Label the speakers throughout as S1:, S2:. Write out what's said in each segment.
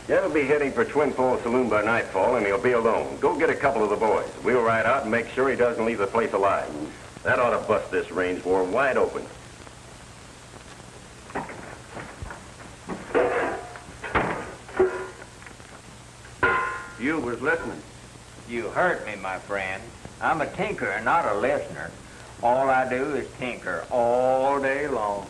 S1: Jeff'll be heading for Twin Falls Saloon by nightfall, and he'll be alone. Go get a couple of the boys. We'll ride out and make sure he doesn't leave the place alive. That ought to bust this range war wide open. You was listening.
S2: You heard me, my friend. I'm a tinkerer, not a listener. All I do is tinker all day long.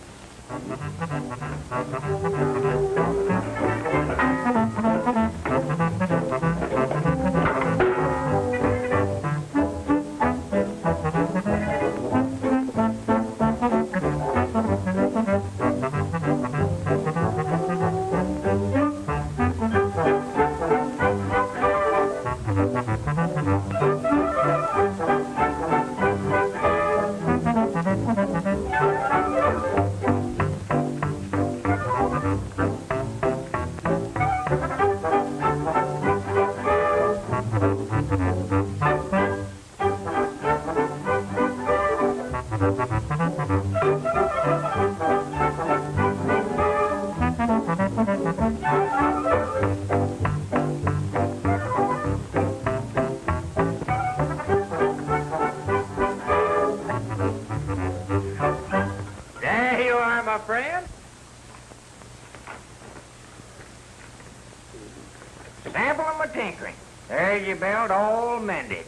S2: Sample of my tinkering. There's your belt all mended.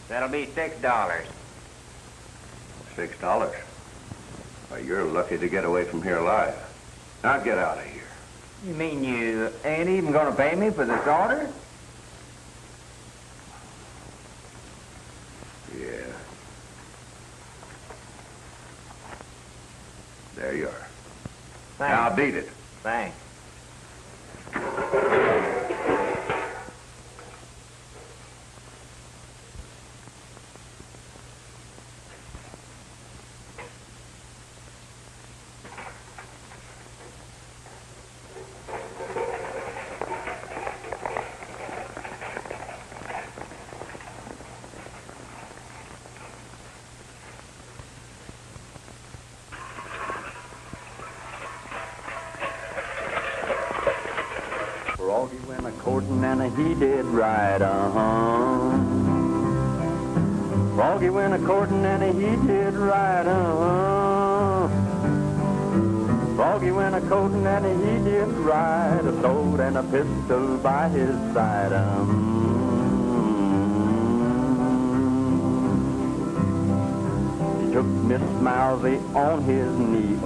S2: That'll be $6.
S1: $6? Why, you're lucky to get away from here alive. Now get out of here.
S2: You mean you ain't even gonna pay me for this order?
S1: Yeah. There you are.
S2: Thanks.
S1: Now beat it.
S2: Thanks.
S3: Froggy went a-courting and he did right, Froggy went a-courting and he did right, Froggy went a-courting and he did right, a sword and a pistol by his side, He took Miss Mousy on his knee,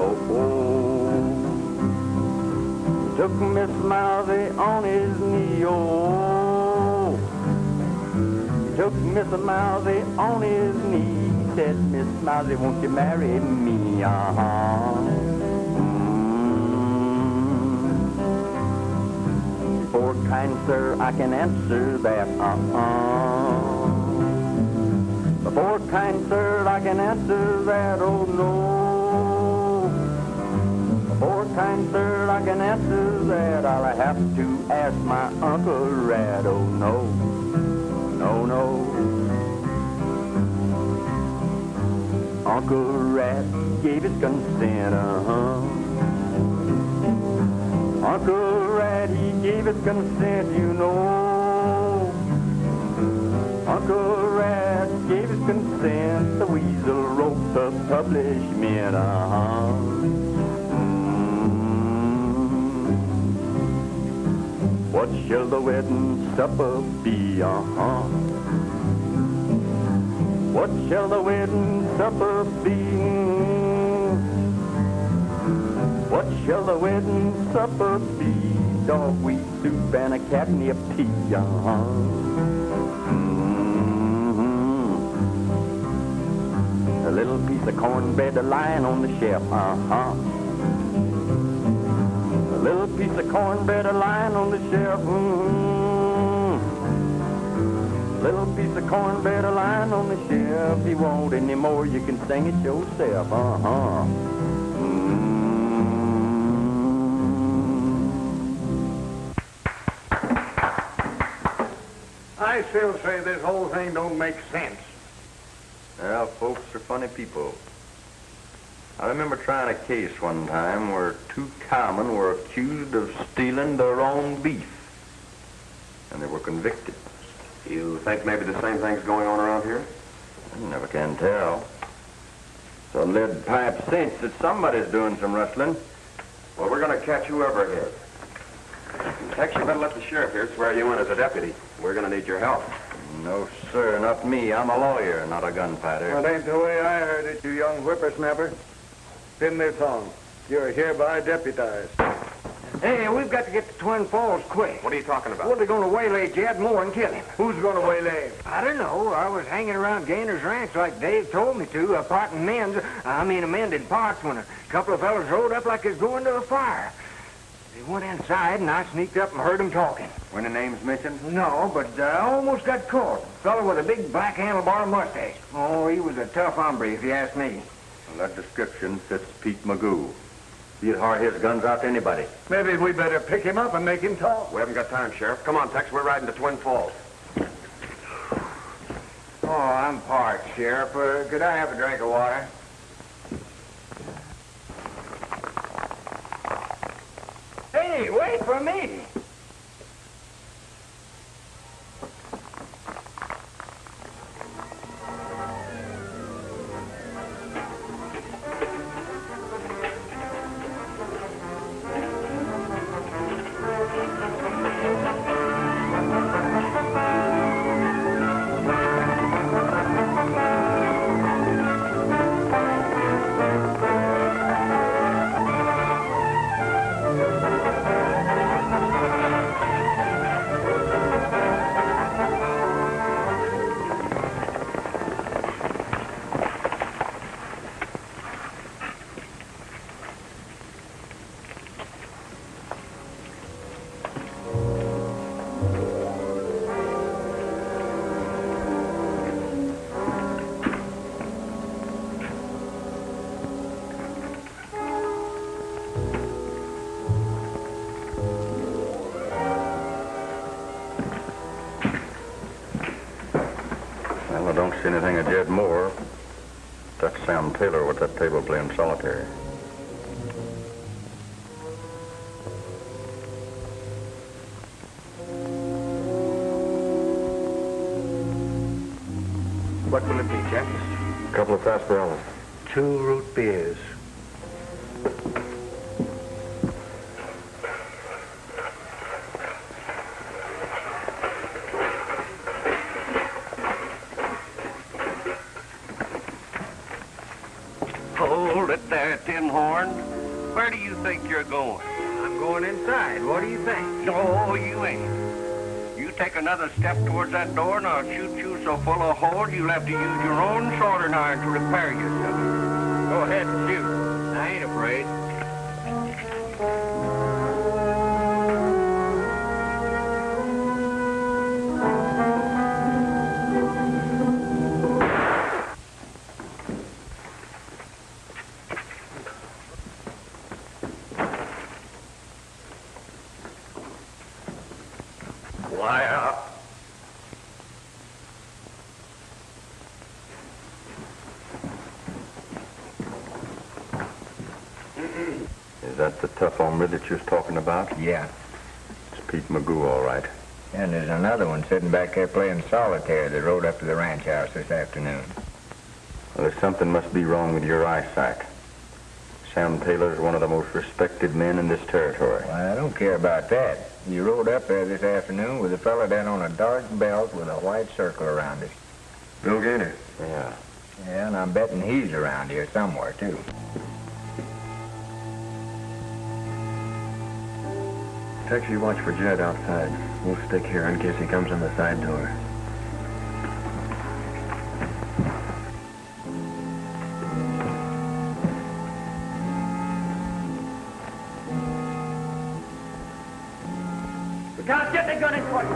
S3: took Miss Mousy on his knee, He took Miss Mousy on his knee. He said, Miss Mousy, won't you marry me? For kind sir, I can answer that, For kind sir, I can answer that, oh no. For kind sir, I can answer that. I'll have to ask my Uncle Rat. Oh no, no, no. Uncle Rat gave his consent, Uncle Rat, he gave his consent, you know. Uncle Rat gave his consent. The weasel wrote the publishment, What shall the wedding supper be, What shall the wedding supper be? What shall the wedding supper be? Dogweed soup and a catnip tea, A little piece of cornbread lying on the shelf, A little piece of cornbread lying on the shelf, Little piece of cornbread lying on the shelf. If you want any more, you can sing it yourself,
S4: I still say this whole thing don't make sense.
S1: Well, folks are funny people. I remember trying a case one time where two cowmen were accused of stealing their own beef.
S5: and they were convicted.
S1: You think maybe the same thing's going on around here?
S5: You never can tell. It's a lead pipe cinch that somebody's doing some rustling.
S1: Well, we're going to catch whoever it is. Tex, you better let the sheriff here swear you in as a deputy. We're going to need your help.
S5: No, sir, not me. I'm a lawyer, not a gunfighter.
S4: That ain't the way I heard it, you young whippersnapper. Spin this on. You're hereby deputized.
S2: Hey, we've got to get to Twin Falls quick.
S1: What are you talking about?
S2: Well, they're going to waylay Jed Moore and kill him.
S4: Who's going to waylay him?
S2: I don't know. I was hanging around Gainer's Ranch like Dave told me to, amending parts when a couple of fellas rode up like they was going to a fire. They went inside, and I sneaked up and heard them talking.
S5: When the name's mentioned?
S2: No, but I almost got caught. Fellow with a big black handlebar mustache. Oh, he was a tough hombre, if you ask me.
S5: Well, that description fits Pete Magoo. He'd hire his guns out to anybody.
S4: Maybe we better pick him up and make him talk.
S1: We haven't got time, Sheriff. Come on, Tex. We're riding to Twin Falls.
S2: Oh, I'm parched, Sheriff. Could I have a drink of water? Hey, wait for me.
S5: Well, I don't see anything of Jed Moore. That's Sam Taylor with that table playing solitaire.
S2: What will it be, Jack?
S5: A couple of sarsaparillas.
S2: 2 root beers.
S1: Hold it there, Tin Horn. Where do you think you're going?
S2: I'm going inside. What do you think?
S1: No, you ain't. You take another step towards that door and I'll shoot you so full of holes you'll have to use your own soldering iron to repair yourself. Go ahead and shoot.
S2: I ain't afraid.
S1: Lie out.
S5: Is that the tough hombre that you was talking about?
S2: Yeah.
S5: It's Pete Magoo, all right.
S2: And there's another one sitting back there playing solitaire that rode up to the ranch house this afternoon.
S5: Well, there's something must be wrong with your eyesight. Sam Taylor's one of the most respected men in this territory.
S2: Well, I don't care about that. You rode up there this afternoon with a fella down on a dark belt with a white circle around it.
S1: Bill Gaynor.
S5: Yeah.
S2: Yeah, and I'm betting he's around here somewhere, too.
S1: Tex, you watch for Jed outside. We'll stick here in case he comes in the side door.
S2: Now, get the gun in front.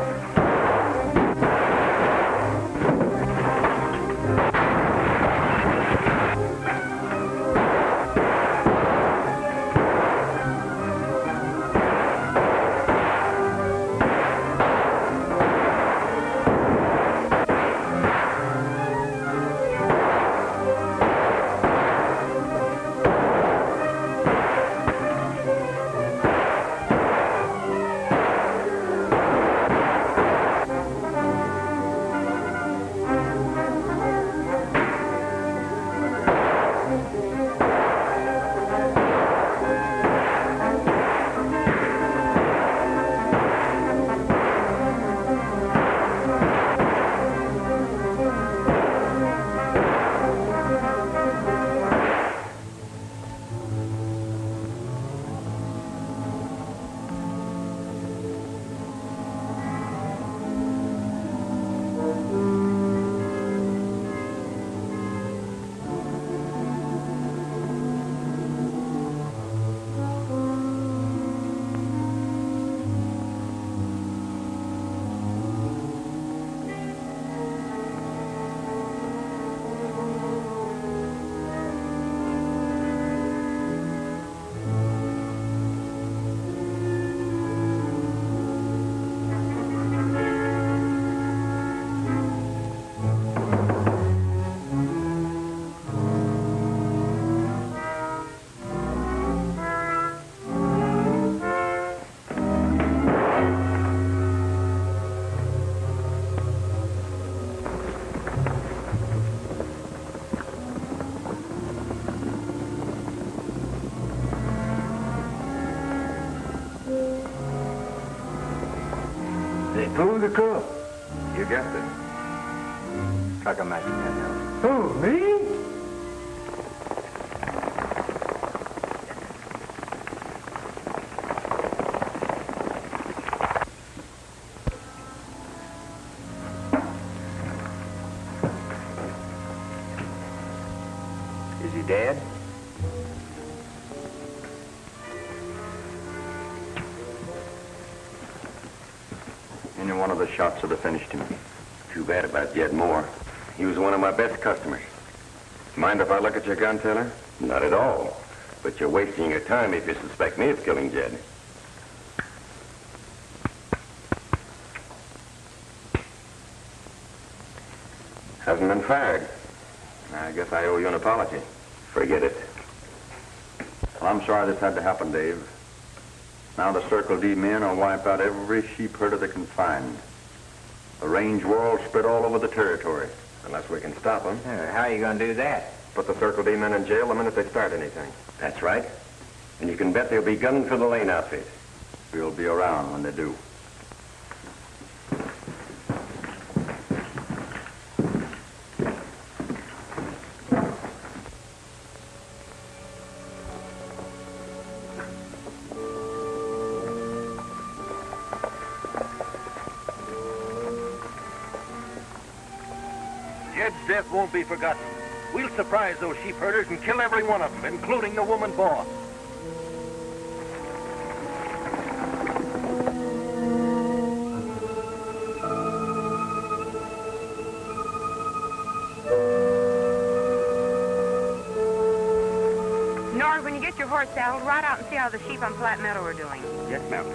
S2: They fooled the cook.
S5: You guessed it. Strike a match, Panhandle.
S2: Who, me?
S5: Is he dead? Any one of the shots would have finished him.
S1: Too bad about Jed Moore. He was one of my best customers. Mind if I look at your gun, Taylor? Not at all. But you're wasting your time if you suspect me of killing Jed. Hasn't been fired. I guess I owe you an apology. Forget it.
S5: Well, I'm sorry this had to happen, Dave. Now the Circle D men will wipe out every sheep herder they can find. The range war will spread all over the territory.
S1: Unless we can stop them.
S2: How are you going to do that?
S1: Put the Circle D men in jail the minute they start anything. That's right. And you can bet they'll be gunning for the Lane outfit.
S5: We'll be around when they do.
S6: Jed's death won't be forgotten. We'll surprise those sheep herders and kill every one of them, including the woman boss.
S7: Nord, when you get your horse saddled, ride out and see how the sheep on Flat Meadow are doing.
S5: Yes, ma'am.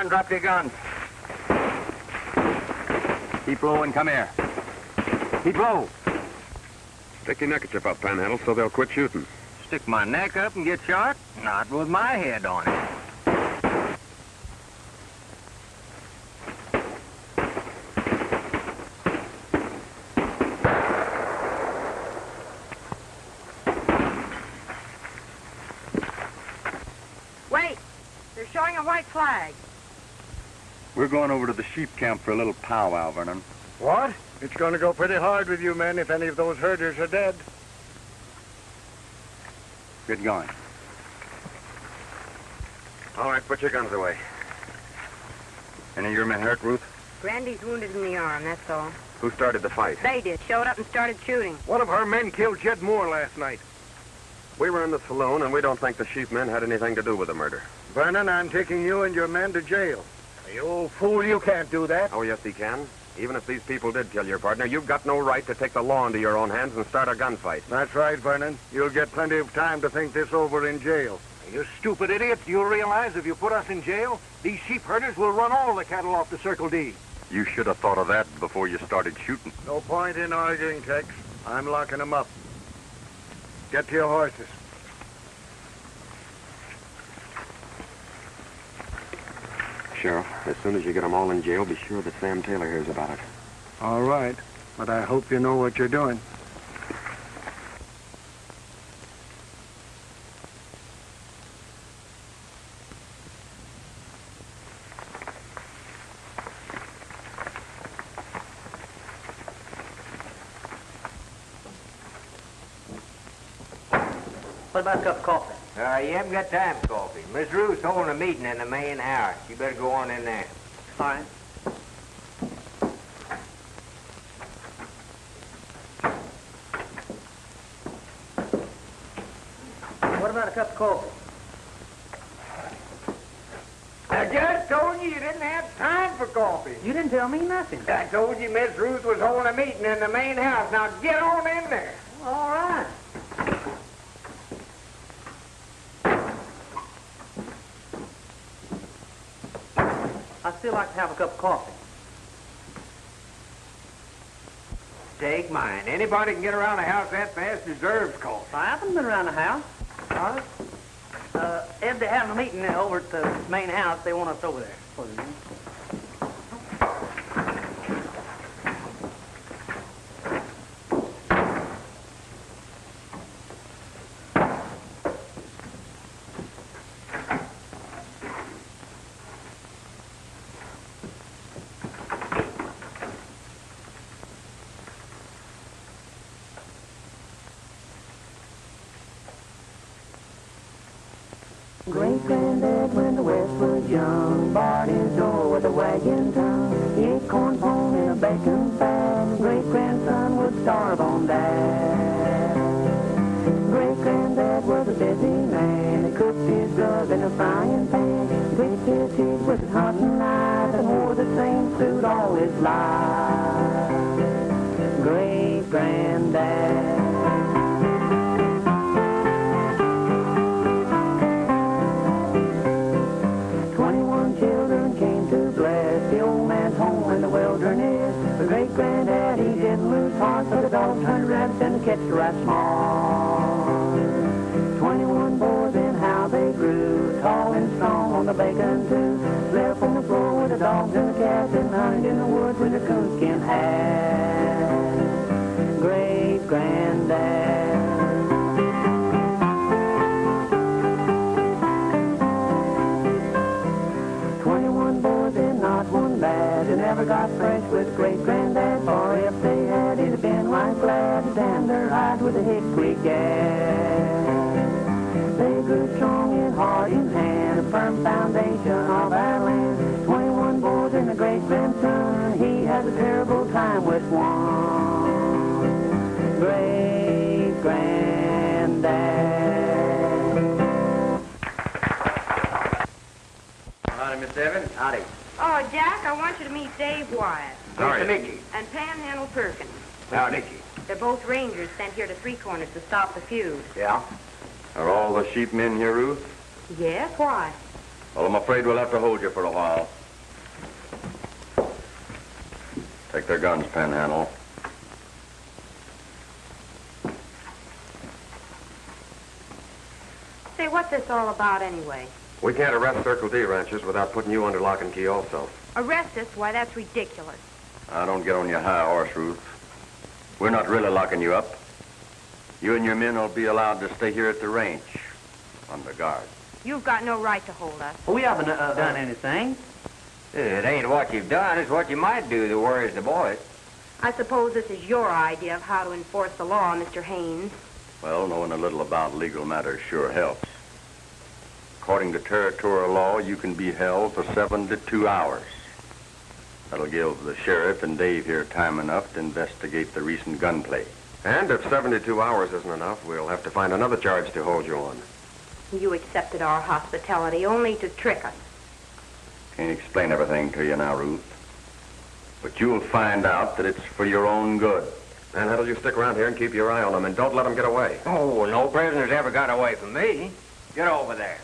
S2: Drop your guns.
S5: Keep low and come here.
S2: Keep low.
S1: Stick your neckerchief up, Panhandle, so they'll quit shooting.
S2: Stick my neck up and get shot? Not with my head on it.
S7: Wait! They're showing a white flag.
S5: We're going over to the sheep camp for a little powwow, Vernon.
S4: What? It's going to go pretty hard with you men if any of those herders are dead.
S5: Get going.
S1: All right, put your guns away.
S5: Any of your men hurt, Ruth?
S7: Grandy's wounded in the arm, that's all.
S1: Who started the fight?
S7: They did. Showed up and started shooting.
S6: One of our men killed Jed Moore last night.
S1: We were in the saloon, and we don't think the sheep men had anything to do with the murder.
S4: Vernon, I'm taking you and your men to jail.
S6: You old fool, you can't do that.
S1: Oh, yes, he can. Even if these people did kill your partner, you've got no right to take the law into your own hands and start a gunfight.
S4: That's right, Vernon. You'll get plenty of time to think this over in jail.
S6: You stupid idiot. Do you realize if you put us in jail, these sheep herders will run all the cattle off the Circle D?
S5: You should have thought of that before you started shooting.
S4: No point in arguing, Tex. I'm locking them up. Get to your horses.
S8: Sheriff. As soon as you get them all in jail, be sure that Sam Taylor hears about it.
S4: All right, but I hope you know what you're doing.
S9: What about a cup of coffee?
S2: You haven't got time for coffee. Miss Ruth's holding a meeting in the main house. You better go on in there.
S9: All right. What about a cup of coffee?
S2: I just told you didn't have time for coffee.
S9: You didn't tell me nothing.
S2: I told you Miss Ruth was holding a meeting in the main house. Now get on in there.
S9: All right. I'd still like to have a cup of coffee.
S2: Take mine. Anybody can get around the house that fast deserves coffee.
S9: I haven't been around the house. All right. Ed, they're having a meeting over at the main house. They want us over there. For the meeting.
S3: Great-granddad, when the West was young, barred his door with a wagging tongue. He ate corn pone in a bacon fat. Great-grandson would starve on that. Great-granddad was a busy man. He cooked his grub in a frying pan. Twitched his teeth with his hunting knife and wore the same suit all his life. Great-granddad. 21 children came to bless the old man's home in the wilderness. The great-granddad, he didn't lose heart, but the dogs hunted rabbits and catch the rats small. 21 boys and how they grew, tall and strong on the bacon too. Slept on the floor with the dogs and the cats and hunted in the woods with a coonskin hat. Great-granddad. 21 boys and not one lad who never got fresh with great-granddad, for if they had, he'd have been right glad to tan their hides with a hickory gad. They grew strong in heart and hand, a firm foundation of our land. 21 boys and a great-grandson, he has a terrible time with one. Great-granddad.
S8: Howdy, Miss Evans.
S2: Howdy.
S7: Oh, Jack, I want you to meet Dave Wyatt
S2: Nice to meet you.
S7: and Panhandle Perkins.
S2: Now, Nicky.
S7: They're both rangers sent here to Three Corners to stop the feud.
S2: Yeah?
S5: Are all the sheep men here, Ruth?
S7: Yes, why?
S5: Well, I'm afraid we'll have to hold you for a while. Take their guns, Panhandle.
S7: Say, what's this all about anyway?
S8: We can't arrest Circle D ranchers without putting you under lock and key also.
S7: Arrest us? Why, that's ridiculous.
S5: Now, don't get on your high horse, Ruth. We're not really locking you up. You and your men will be allowed to stay here at the ranch, under guard.
S7: You've got no right to hold us.
S9: We haven't done anything.
S2: It ain't what you've done, it's what you might do that worries the boys.
S7: I suppose this is your idea of how to enforce the law, Mr. Haynes.
S5: Well, knowing a little about legal matters sure helps. According to territorial law, you can be held for 72 hours. That'll give the sheriff and Dave here time enough to investigate the recent gunplay.
S8: And if 72 hours isn't enough, we'll have to find another charge to hold you on.
S7: You accepted our hospitality only to trick us.
S5: Can't explain everything to you now, Ruth. But you'll find out that it's for your own good.
S8: Panhandle, you stick around here and keep your eye on them, and don't let them get away.
S2: Oh, no prisoners ever got away from me. Get over there.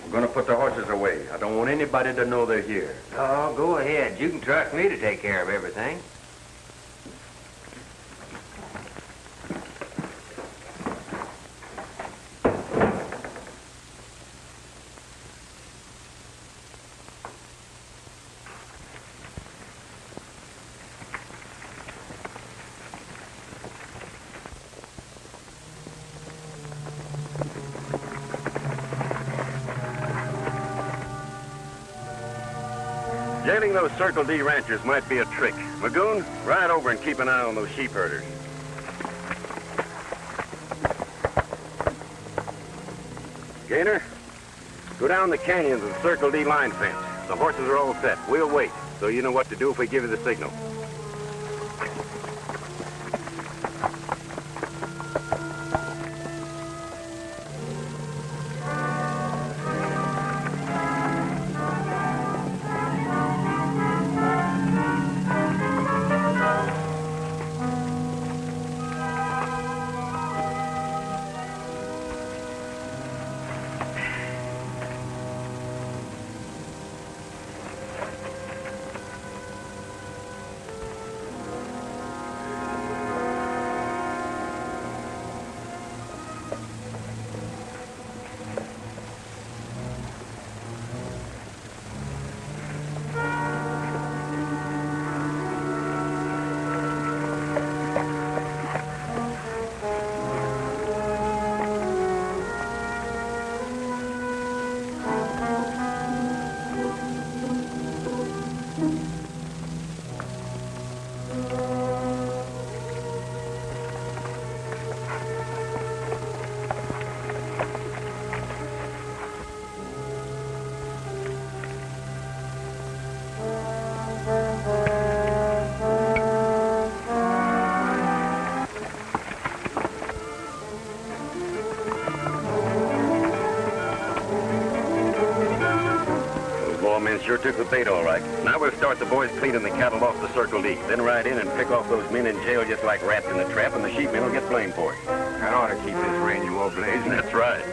S5: We're going to put the horses away. I don't want anybody to know they're here.
S2: Oh, go ahead. You can trust me to take care of everything.
S8: Jailing those Circle D ranchers might be a trick. Magoon, ride over and keep an eye on those sheep herders. Gaynor, go down the canyon to the Circle D line fence. The horses are all set. We'll wait, so you know what to do if we give you the signal. Sure took the bait all right. Now we'll start the boys cleaning the cattle off the Circle D. Then ride in and pick off those men in jail just like rats in a trap, and the sheepmen will get blamed for it.
S2: That ought to keep this range war blazing.
S8: That's right.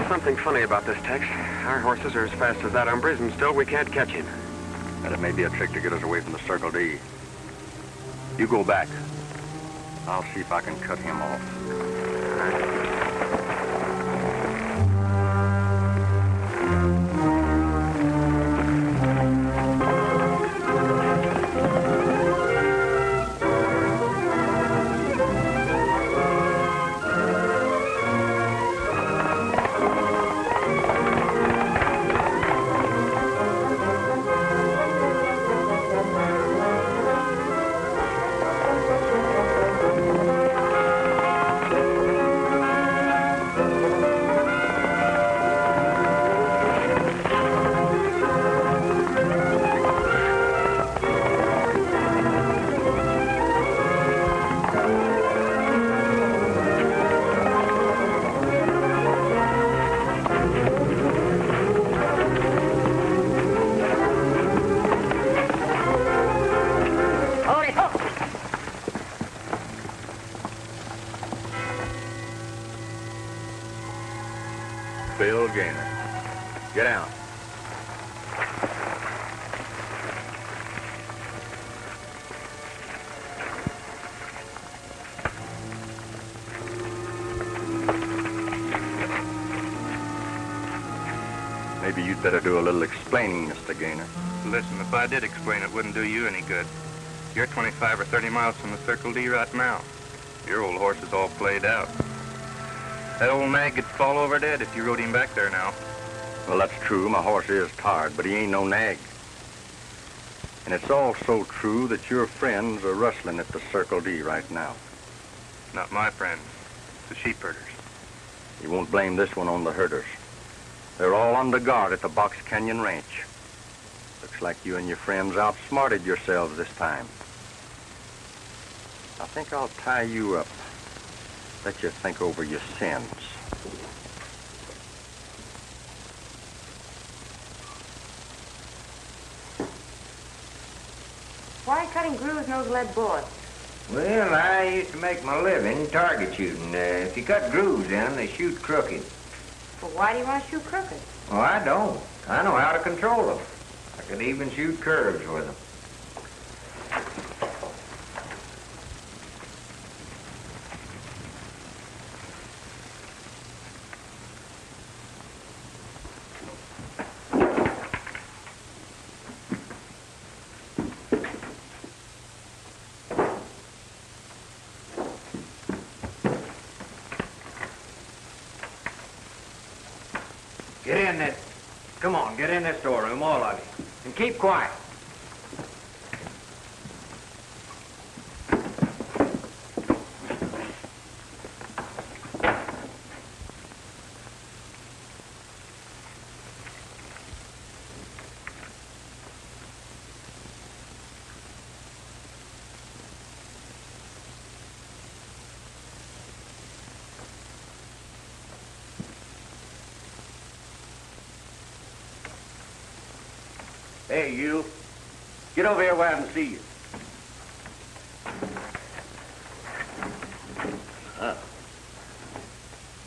S8: Something funny about this, Tex. Our horses are as fast as that Umbres, and still we can't catch him.
S5: And it may be a trick to get us away from the Circle D. You go back. I'll see if I can cut him off. Bill Gaynor. Get down. Maybe you'd better do a little explaining, Mr. Gaynor.
S6: Listen, if I did explain, it wouldn't do you any good.
S10: You're 25 or 30 miles from the Circle D right now. Your old horse is all played out. That old nag could fall over dead if you rode him back there now.
S5: Well, that's true. My horse is tired, but he ain't no nag. And it's also true that your friends are rustling at the Circle D right now.
S10: Not my friends, the sheep herders.
S5: You won't blame this one on the herders. They're all under guard at the Box Canyon Ranch. Looks like you and your friends outsmarted yourselves this time. I think I'll tie you up. Let you think over your sins.
S7: Why cutting grooves in those lead bullets?
S2: Well, I used to make my living target shooting. If you cut grooves in them, they shoot crooked.
S7: But why do you want to shoot crooked?
S2: Oh, I don't. I know how to control them. I could even shoot curves with them. Get in this. Come on, get in this storeroom, all of you. And keep quiet.
S1: Hey, you. Get over here where I can see you.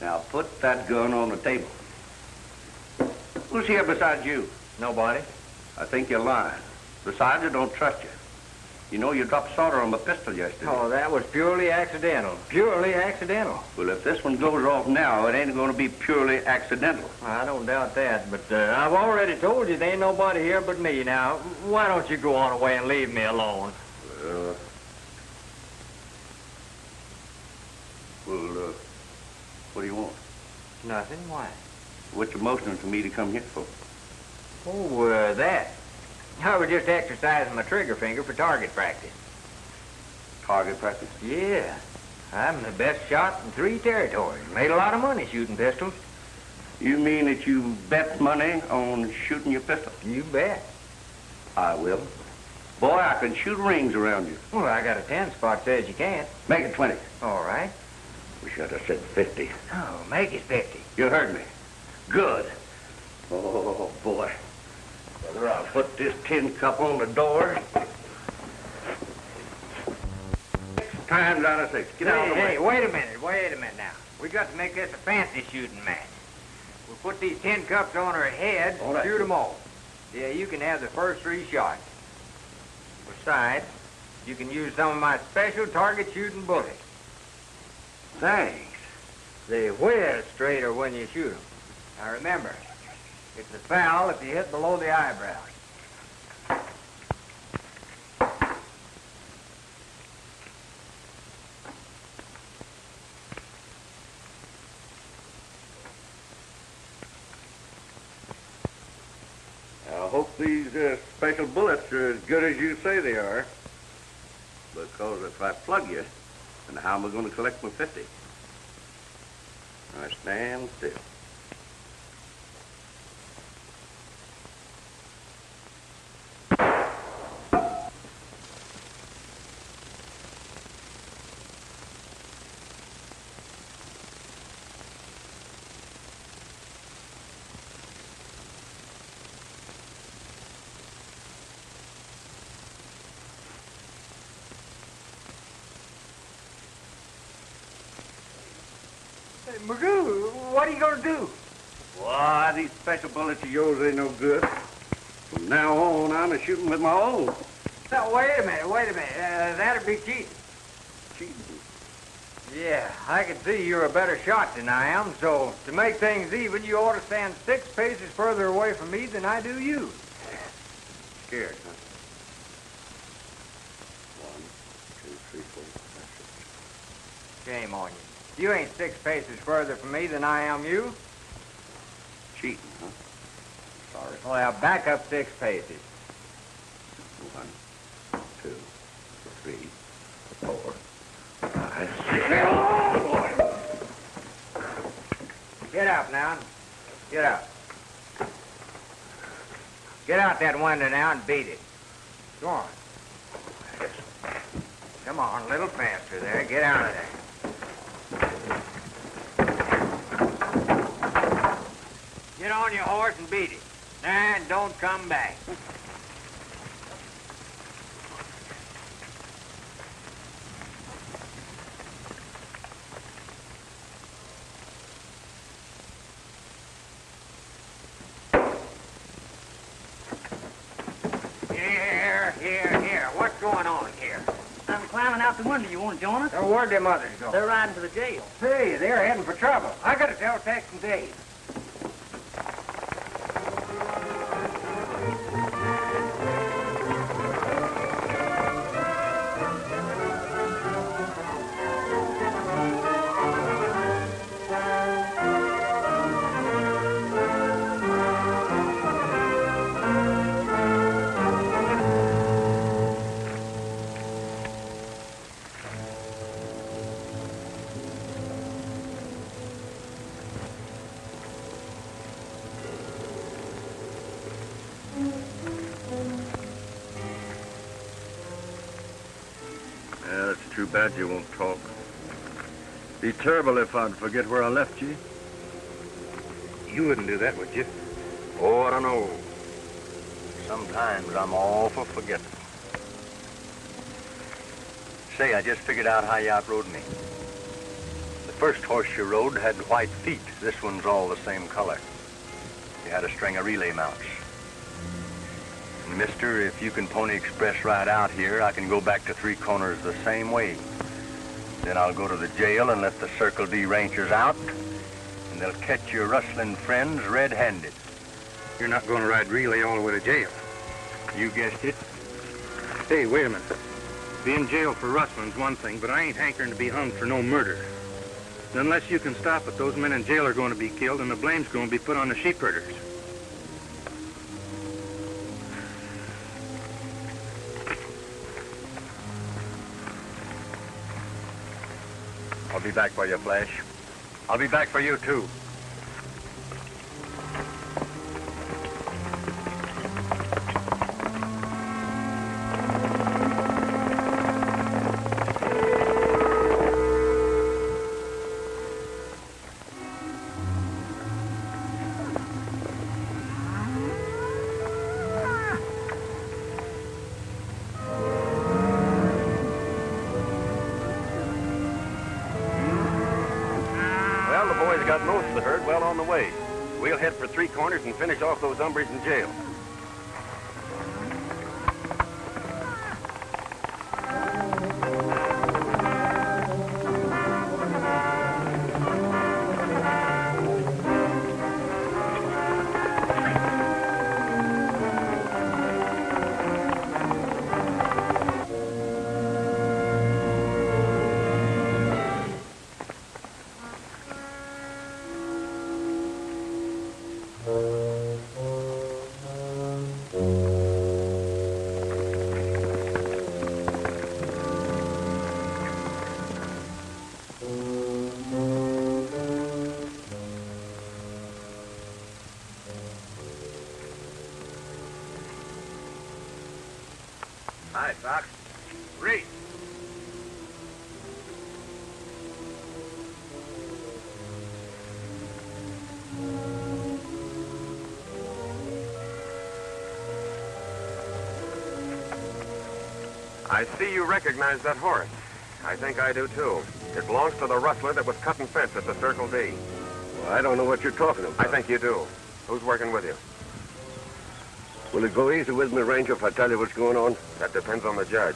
S1: Now, put that gun on the table. Who's here besides you?
S2: Nobody.
S1: I think you're lying. Besides, I don't trust you. You know you dropped solder on my pistol yesterday.
S2: Oh, that was purely accidental. Purely accidental.
S1: Well, if this one goes off now, it ain't going to be purely accidental.
S2: I don't doubt that, but I've already told you there ain't nobody here but me. Now, why don't you go on away and leave me alone?
S1: What do you want?
S2: Nothing. Why?
S1: What's the motion to me to come here for?
S2: Oh, that. I was just exercising my trigger finger for target practice.
S1: Target practice?
S2: Yeah. I'm the best shot in 3 territories. Made a lot of money shooting pistols.
S1: You mean that you bet money on shooting your pistol?
S2: You bet.
S1: I will. Boy, I can shoot rings around you.
S2: Well, I got a 10 spot says you can't.
S1: Make it 20.
S2: All right.
S1: We should have said 50.
S2: Oh, make it 50.
S1: You heard me. Good. Oh, boy. Whether I'll put this tin cup on the door. 6 times out of 6. Get out of the way.
S2: Hey, wait a minute now. We got to make this a fancy shooting match. We'll put these tin cups on her head and shoot them all. Yeah, you can have the first 3 shots. Besides, you can use some of my special target shooting bullets.
S1: Thanks.
S2: They whiz straighter when you shoot them. Now remember, it's a foul if you hit below the eyebrows.
S1: I hope these special bullets are as good as you say they are. Because if I plug you, then how am I going to collect my 50? I stand still.
S2: Magoo, what are you going to do?
S1: Why, these special bullets of yours ain't no good. From now on, I'm a shooting with my own.
S2: Now, wait a minute. That'd be cheating.
S1: Cheating?
S2: Yeah, I can see you're a better shot than I am, so to make things even, you ought to stand 6 paces further away from me than I do you.
S1: Scared, huh?
S2: Shame on you. You ain't 6 paces further from me than I am you.
S5: Cheating, huh? Sorry.
S2: Well, back up 6 paces.
S5: 1, 2, 3, 4, 5, 6.
S2: Get up now. Get up. Get out that window now and beat it. Go on. Come on, a little faster there. Get out of there. Get on your horse and beat it. And don't come back. Here. What's going on here?
S9: I'm climbing out the window. You want to join us?
S2: Where'd them others go?
S9: They're riding to the jail.
S2: Hey, they're heading for trouble. I gotta tell Tex and Dave.
S5: Yeah, it's too bad you won't talk. Be terrible if I'd forget where I left you.
S6: You wouldn't do that, would you?
S5: Oh, I don't know. Sometimes I'm all for forgetting. Say, I just figured out how you outrode me. The first horse you rode had white feet. This one's all the same color. You had a string of relay mounts. Mister, if you can Pony Express right out here, I can go back to Three Corners the same way. Then I'll go to the jail and let the Circle D Rangers out, and they'll catch your rustling friends red-handed.
S6: You're not going to ride relay all the way to jail.
S5: You guessed it.
S6: Hey, wait a minute. Being jailed for rustling's one thing, but I ain't hankering to be hung for no murder. Unless you can stop it, those men in jail are going to be killed, and the blame's going to be put on the sheep herders.
S5: I'll be back for you, Flash. I'll be back for you, too.
S8: Got most of the herd well on the way. We'll head for Three Corners and finish off those hombres in jail.
S5: Hi, Fox. Reed.
S8: I see you recognize that horse. I think I do, too. It belongs to the rustler that was cutting fence at the Circle D.
S11: Well, I don't know what you're talking about.
S8: I think you do. Who's working with you?
S11: Will it go easy with me, Ranger, if I tell you what's going on?
S8: That depends on the judge.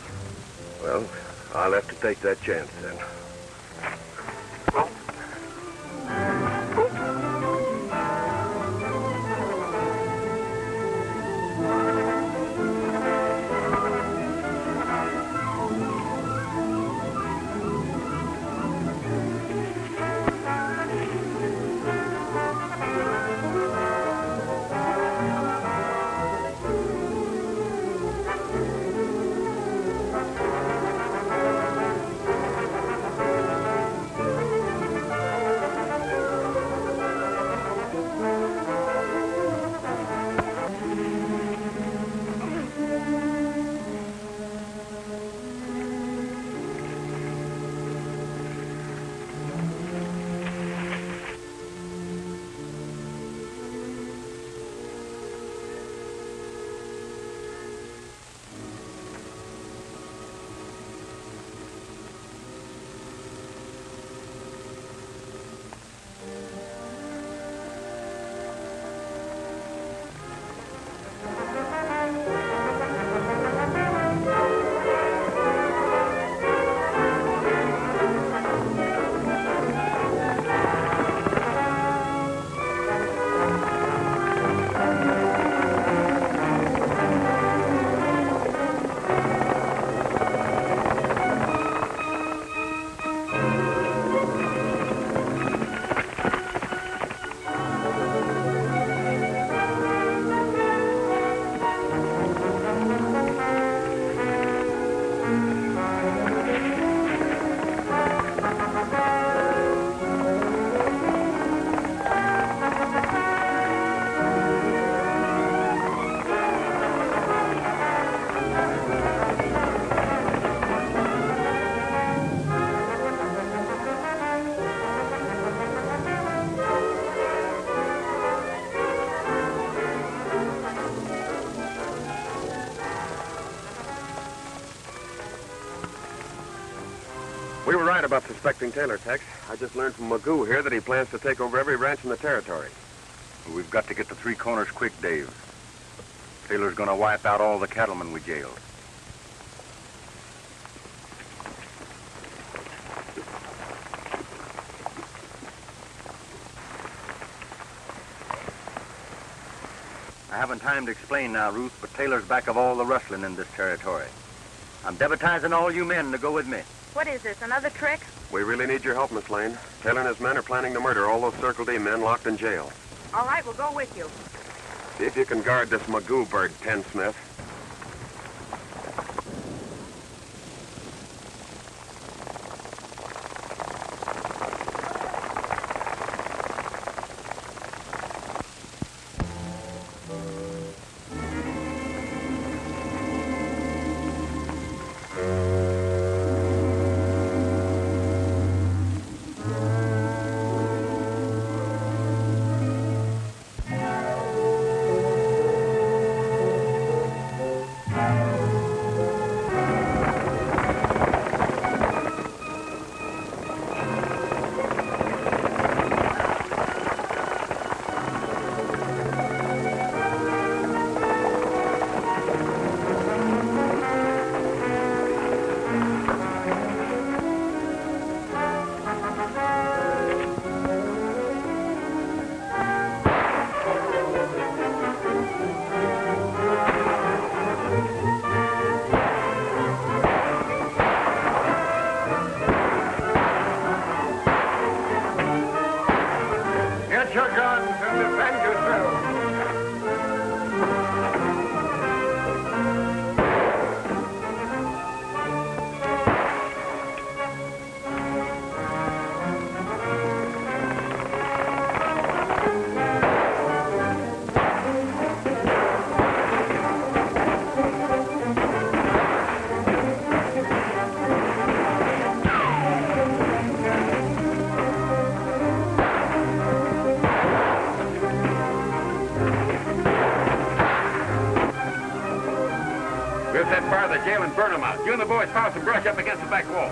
S11: Well, I'll have to take that chance, then. about suspecting Taylor, Tex. I just learned from Magoo here that he plans to take over every ranch in the territory.
S5: Well, we've got to get to Three Corners quick, Dave. Taylor's gonna wipe out all the cattlemen we jailed. I haven't time to explain now, Ruth, but Taylor's back of all the rustling in this territory. I'm deputizing all you men to go with me.
S7: What is this, another trick?
S11: We really need your help, Miss Lane. Taylor and his men are planning to murder all those Circle D men locked in jail.
S7: All right, we'll go with you.
S11: See if you can guard this Magoo bird, Ken Smith.
S8: Jail and burn them out. You and the boys pile some brush up against the back wall.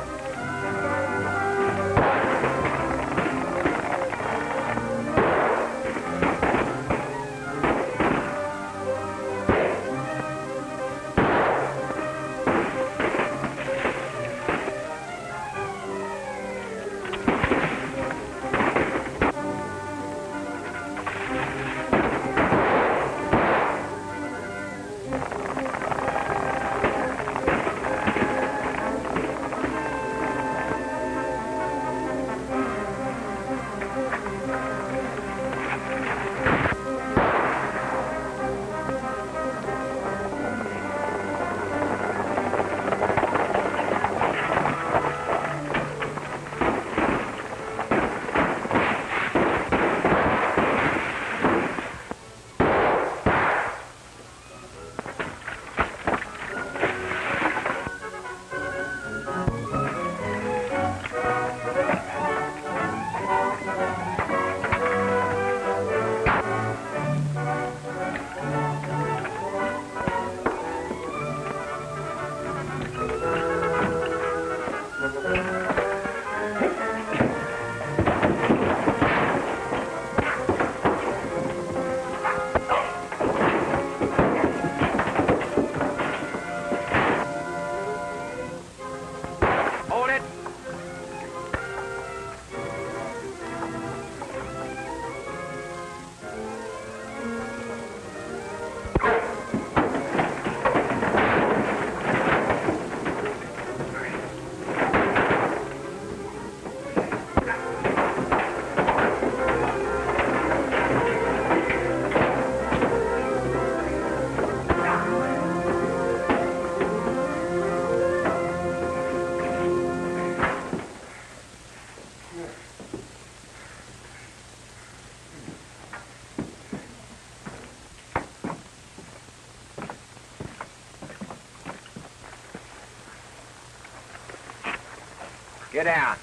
S2: Get down.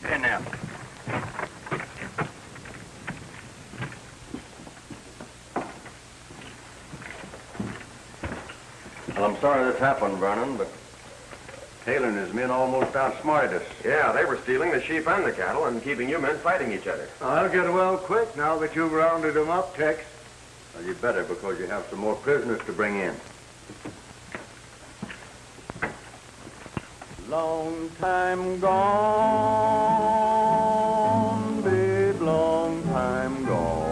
S5: Get in there. Tell them sorry this happened, Vernon, but Taylor and his men almost outsmarted us.
S8: Yeah, they were stealing the sheep and the cattle and keeping you men fighting each other.
S4: I'll get well quick now that you've rounded them up, Tex.
S5: Well, you better, because you have some more prisoners to bring in.
S3: Long time gone, babe, long time gone.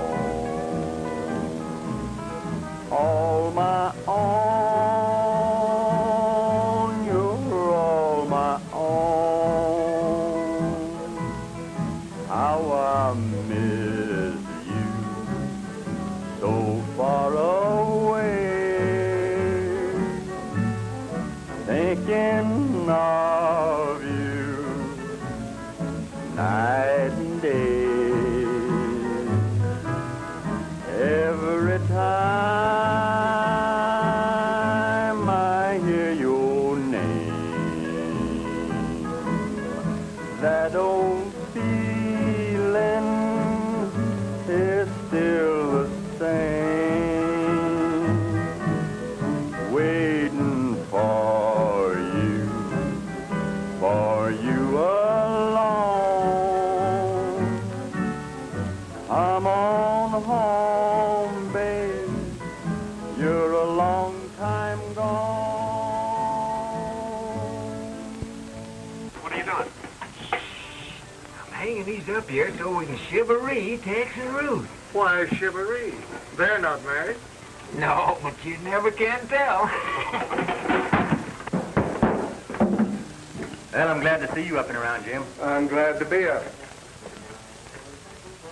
S3: All my own, you're all my own. How I miss you, so far away. Thinking of you night and day. Every time I hear your name, that old feeling is still the same. Waiting for you alone. Come on home, babe. You're a long time gone.
S8: What are you doing?
S2: I'm hanging these up here so we can shivaree Tex and Ruth.
S4: Why, shivaree? They're not married.
S2: No, but you never can tell.
S10: Well, I'm glad to see you up and around, Jim.
S4: I'm glad to be up.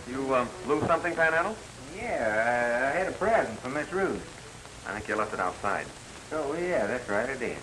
S8: You lose something, Panhandle?
S2: Yeah, I had a present for Miss Ruth.
S8: I think you left it outside.
S2: Oh, yeah, that's right, I did.